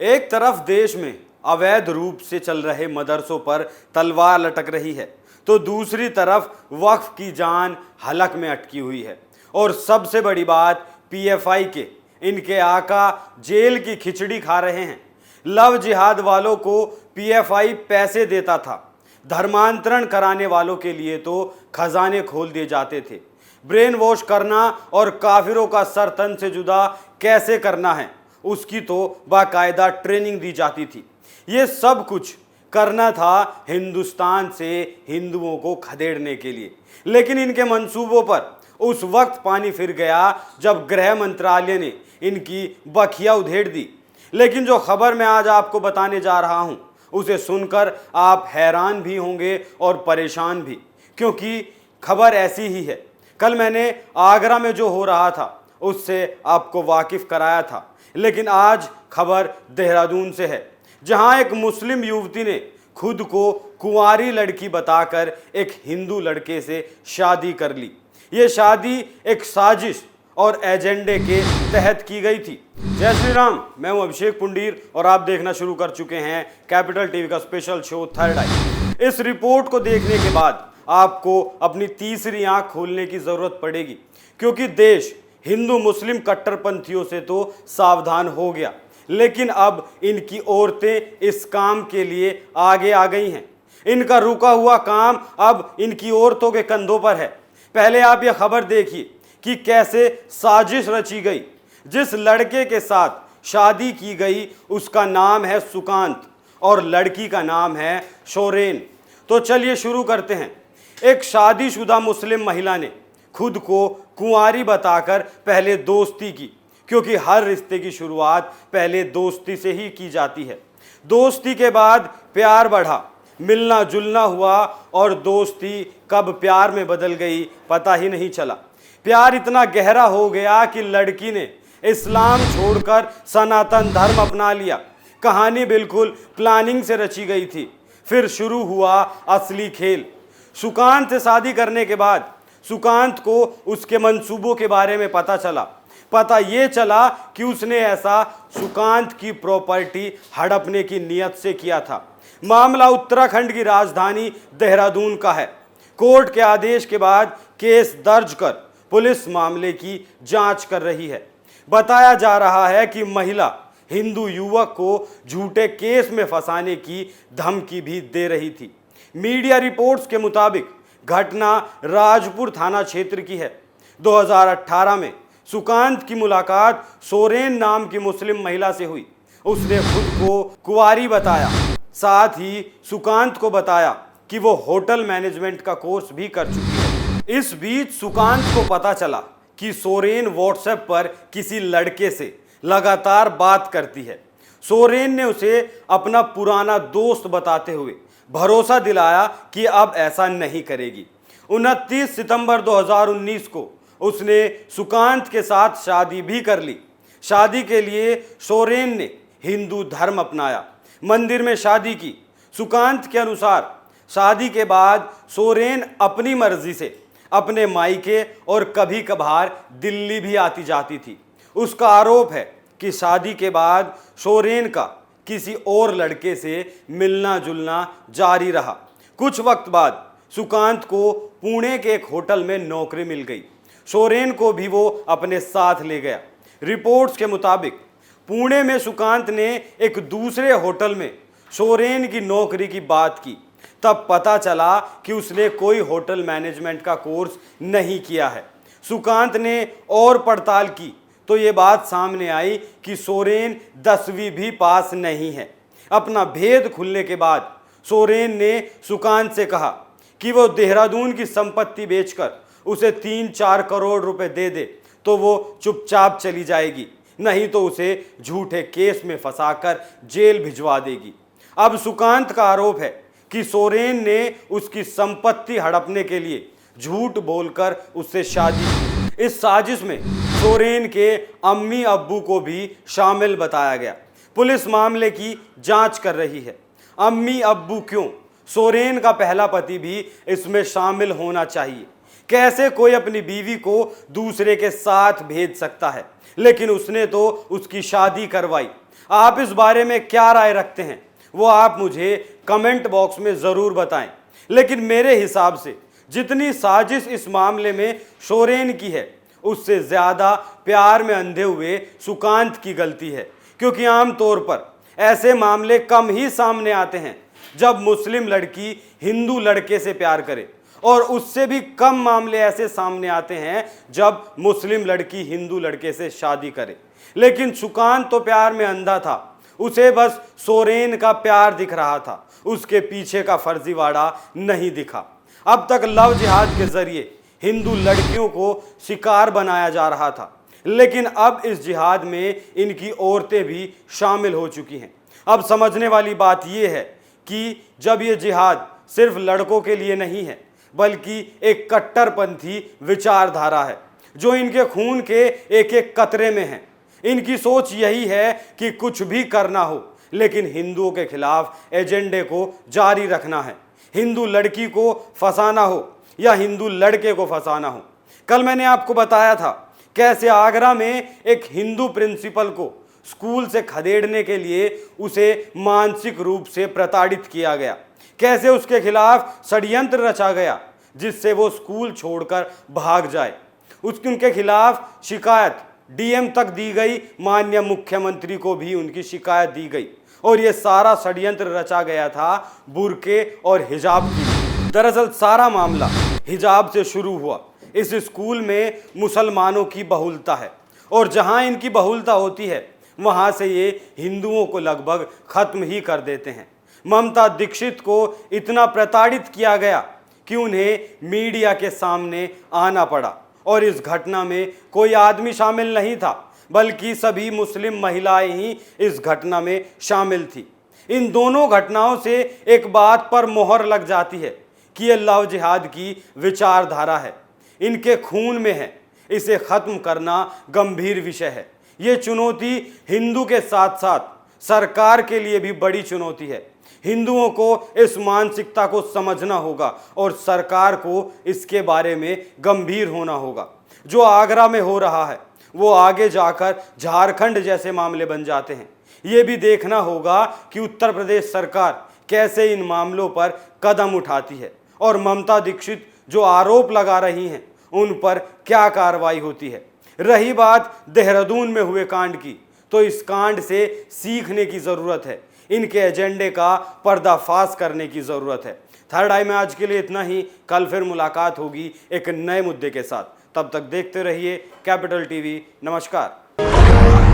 एक तरफ देश में अवैध रूप से चल रहे मदरसों पर तलवार लटक रही है, तो दूसरी तरफ वक्फ की जान हलक में अटकी हुई है। और सबसे बड़ी बात, पीएफआई के इनके आका जेल की खिचड़ी खा रहे हैं। लव जिहाद वालों को पीएफआई पैसे देता था, धर्मांतरण कराने वालों के लिए तो खजाने खोल दिए जाते थे। ब्रेन वॉश करना और काफिरों का सर तन से जुदा कैसे करना है, उसकी तो बाकायदा ट्रेनिंग दी जाती थी। ये सब कुछ करना था हिंदुस्तान से हिंदुओं को खदेड़ने के लिए, लेकिन इनके मंसूबों पर उस वक्त पानी फिर गया जब गृह मंत्रालय ने इनकी बखिया उधेड़ दी। लेकिन जो खबर मैं आज आपको बताने जा रहा हूं, उसे सुनकर आप हैरान भी होंगे और परेशान भी, क्योंकि खबर ऐसी ही है। कल मैंने आगरा में जो हो रहा था उससे आपको वाकिफ कराया था, लेकिन आज खबर देहरादून से है, जहां एक मुस्लिम युवती ने खुद को कुंवारी लड़की बताकर एक हिंदू लड़के से शादी कर ली। ये शादी एक साजिश और एजेंडे के तहत की गई थी। जय श्री राम, मैं हूं अभिषेक पुंडीर और आप देखना शुरू कर चुके हैं कैपिटल टीवी का स्पेशल शो थर्ड आई। इस रिपोर्ट को देखने के बाद आपको अपनी तीसरी आंख खोलने की जरूरत पड़ेगी, क्योंकि देश हिंदू मुस्लिम कट्टरपंथियों से तो सावधान हो गया, लेकिन अब इनकी औरतें इस काम के लिए आगे आ गई हैं। इनका रुका हुआ काम अब इनकी औरतों के कंधों पर है। पहले आप यह खबर देखिए कि कैसे साजिश रची गई। जिस लड़के के साथ शादी की गई उसका नाम है सुकांत और लड़की का नाम है शोरेन। तो चलिए शुरू करते हैं। एक शादीशुदा मुस्लिम महिला ने खुद को कुंवारी बताकर पहले दोस्ती की, क्योंकि हर रिश्ते की शुरुआत पहले दोस्ती से ही की जाती है। दोस्ती के बाद प्यार बढ़ा, मिलना जुलना हुआ और दोस्ती कब प्यार में बदल गई पता ही नहीं चला। प्यार इतना गहरा हो गया कि लड़की ने इस्लाम छोड़कर सनातन धर्म अपना लिया। कहानी बिल्कुल प्लानिंग से रची गई थी। फिर शुरू हुआ असली खेल। सुकांत से शादी करने के बाद सुकांत को उसके मंसूबों के बारे में पता ये चला कि उसने ऐसा सुकांत की प्रॉपर्टी हड़पने की नियत से किया था। मामला उत्तराखंड की राजधानी देहरादून का है। कोर्ट के आदेश के बाद केस दर्ज कर पुलिस मामले की जांच कर रही है। बताया जा रहा है कि महिला हिंदू युवक को झूठे केस में फंसाने की धमकी भी दे रही थी। मीडिया रिपोर्ट्स के मुताबिक घटना राजपुर थाना क्षेत्र की है। 2018 में सुकांत की मुलाकात सोरेन नाम की मुस्लिम महिला से हुई। उसने खुद को कुंवारी बताया, साथ ही सुकांत को बताया कि वो होटल मैनेजमेंट का कोर्स भी कर चुकी है। इस बीच सुकांत को पता चला कि सोरेन व्हाट्सएप पर किसी लड़के से लगातार बात करती है। सोरेन ने उसे अपना पुराना दोस्त बताते हुए भरोसा दिलाया कि अब ऐसा नहीं करेगी। 29 सितंबर 2019 को उसने सुकांत के साथ शादी भी कर ली। शादी के लिए सोरेन ने हिंदू धर्म अपनाया, मंदिर में शादी की। सुकांत के अनुसार शादी के बाद सोरेन अपनी मर्जी से अपने मायके और कभी कभार दिल्ली भी आती जाती थी। उसका आरोप है कि शादी के बाद सोरेन का किसी और लड़के से मिलना जुलना जारी रहा। कुछ वक्त बाद सुकांत को पुणे के एक होटल में नौकरी मिल गई। सोरेन को भी वो अपने साथ ले गया। रिपोर्ट्स के मुताबिक पुणे में सुकांत ने एक दूसरे होटल में सोरेन की नौकरी की बात की। तब पता चला कि उसने कोई होटल मैनेजमेंट का कोर्स नहीं किया है। सुकांत ने और पड़ताल की तो ये बात सामने आई कि सोरेन 10वीं भी पास नहीं है। अपना भेद खुलने के बाद सोरेन ने सुकांत से कहा कि वो देहरादून की संपत्ति बेचकर उसे 3-4 करोड़ रुपए दे दे तो वो चुपचाप चली जाएगी, नहीं तो उसे झूठे केस में फंसाकर जेल भिजवा देगी। अब सुकांत का आरोप है कि सोरेन ने उसकी संपत्ति हड़पने के लिए झूठ बोलकर उससे शादी की। इस साजिश में सोरेन के अम्मी अब्बू को भी शामिल बताया गया। पुलिस मामले की जांच कर रही है। अम्मी अब्बू क्यों, सोरेन का पहला पति भी इसमें शामिल होना चाहिए। कैसे कोई अपनी बीवी को दूसरे के साथ भेज सकता है, लेकिन उसने तो उसकी शादी करवाई। आप इस बारे में क्या राय रखते हैं वो आप मुझे कमेंट बॉक्स में ज़रूर बताएं। लेकिन मेरे हिसाब से जितनी साजिश इस मामले में सोरेन की है उससे ज़्यादा प्यार में अंधे हुए सुकांत की गलती है, क्योंकि आमतौर पर ऐसे मामले कम ही सामने आते हैं जब मुस्लिम लड़की हिंदू लड़के से प्यार करे, और उससे भी कम मामले ऐसे सामने आते हैं जब मुस्लिम लड़की हिंदू लड़के से शादी करे। लेकिन सुकांत तो प्यार में अंधा था, उसे बस सोरेन का प्यार दिख रहा था, उसके पीछे का फर्जीवाड़ा नहीं दिखा। अब तक लव जिहाद के जरिए हिंदू लड़कियों को शिकार बनाया जा रहा था, लेकिन अब इस जिहाद में इनकी औरतें भी शामिल हो चुकी हैं। अब समझने वाली बात यह है कि जब ये जिहाद सिर्फ लड़कों के लिए नहीं है बल्कि एक कट्टरपंथी विचारधारा है जो इनके खून के एक एक कतरे में है। इनकी सोच यही है कि कुछ भी करना हो लेकिन हिंदुओं के खिलाफ एजेंडे को जारी रखना है, हिंदू लड़की को फंसाना हो या हिंदू लड़के को फंसाना हो। कल मैंने आपको बताया था कैसे आगरा में एक हिंदू प्रिंसिपल को स्कूल से खदेड़ने के लिए उसे मानसिक रूप से प्रताड़ित किया गया, कैसे उसके खिलाफ षड्यंत्र रचा गया जिससे वो स्कूल छोड़कर भाग जाए। उनके खिलाफ शिकायत डीएम तक दी गई, माननीय मुख्यमंत्री को भी उनकी शिकायत दी गई, और ये सारा षड्यंत्र रचा गया था बुर्के और हिजाब की। दरअसल सारा मामला हिजाब से शुरू हुआ। इस स्कूल में मुसलमानों की बहुलता है और जहां इनकी बहुलता होती है वहां से ये हिंदुओं को लगभग खत्म ही कर देते हैं। ममता दीक्षित को इतना प्रताड़ित किया गया कि उन्हें मीडिया के सामने आना पड़ा, और इस घटना में कोई आदमी शामिल नहीं था बल्कि सभी मुस्लिम महिलाएं ही इस घटना में शामिल थी। इन दोनों घटनाओं से एक बात पर मोहर लग जाती है कि यह लव जिहाद की विचारधारा है, इनके खून में है। इसे खत्म करना गंभीर विषय है। ये चुनौती हिंदू के साथ साथ सरकार के लिए भी बड़ी चुनौती है। हिंदुओं को इस मानसिकता को समझना होगा और सरकार को इसके बारे में गंभीर होना होगा। जो आगरा में हो रहा है वो आगे जाकर झारखंड जैसे मामले बन जाते हैं। ये भी देखना होगा कि उत्तर प्रदेश सरकार कैसे इन मामलों पर कदम उठाती है और ममता दीक्षित जो आरोप लगा रही हैं उन पर क्या कार्रवाई होती है। रही बात देहरादून में हुए कांड की, तो इस कांड से सीखने की ज़रूरत है, इनके एजेंडे का पर्दाफाश करने की ज़रूरत है। थर्ड आई में आज के लिए इतना ही। कल फिर मुलाकात होगी एक नए मुद्दे के साथ। तब तक देखते रहिए कैपिटल टीवी। नमस्कार।